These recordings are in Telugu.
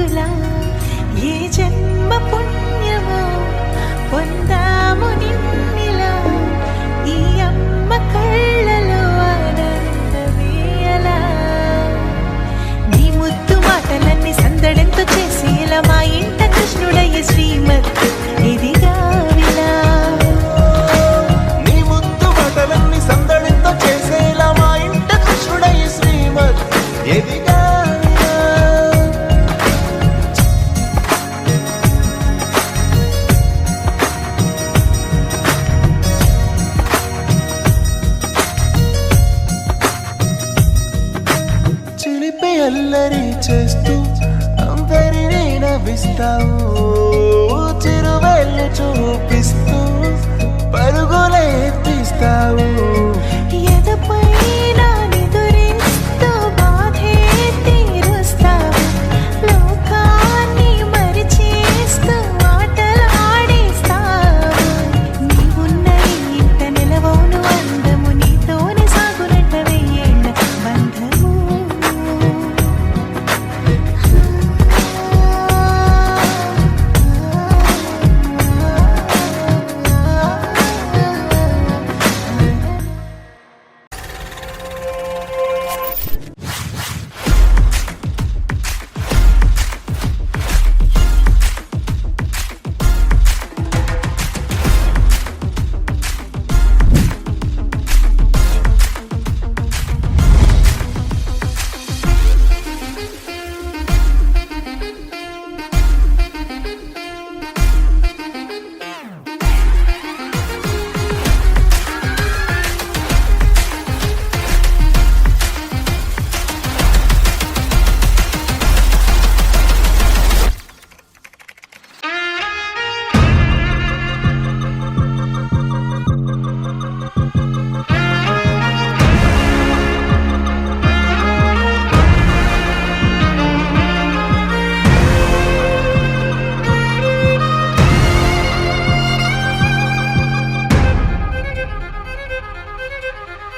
పరుగులా ఏ జన్మ పుణ్యమో పొందాము నిన్నిలా ఈ అమ్మ కళ్ళలో ఆనందమే అలా నీ ముద్దు మాటలన్నీ సందడంతో చేసి ఇలా మా ఇంట కృష్ణుడయ్య శ్రీమత్ ఇదిగా విలా నీ ముద్దు మాటలన్నీ సందడంతో చేసేలా మా ఇంట కృష్ణుడయ్య శ్రీమత్ ఎదిగా చిలిపి అల్లరి చేస్తూ అందరినీ నవ్విస్తావు చిరువెళ్ళు చూపిస్తూ పరుగులే తీస్తావు ఎదపై నా నిదురిస్తూ బాధే తీరుస్తావు లోకాన్ని మరిచేస్తూ ఆటలు ఆడిస్తావు నీవున్న ఇంత నిలవవును అందము నీతోనే సాగునట్ట వెయ్యేళ్ళ బంధము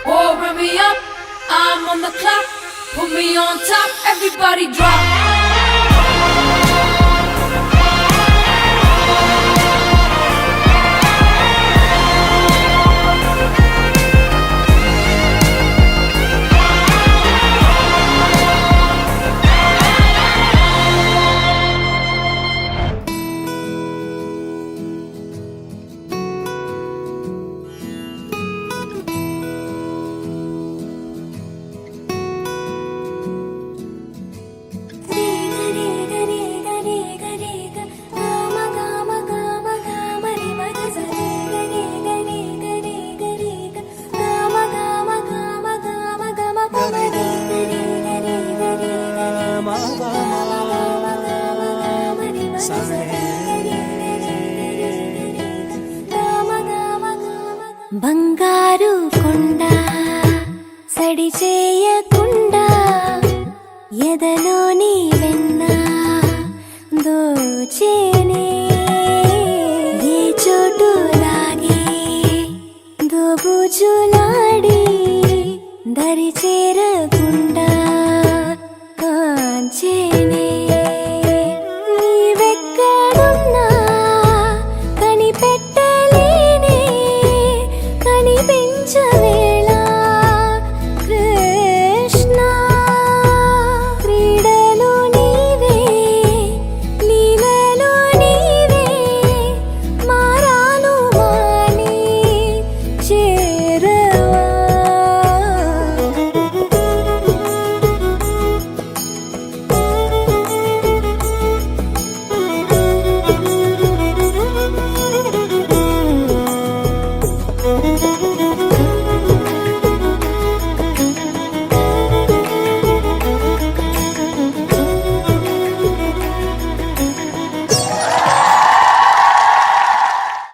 Bring me up, I'm on the clock. Put me on top, everybody drop. బంగారు కొండ సడి చేయకుండా ఎదలోని వెన్న దోచేనే ఏ చోటు లాగే దోబుజులాడి దరి చేర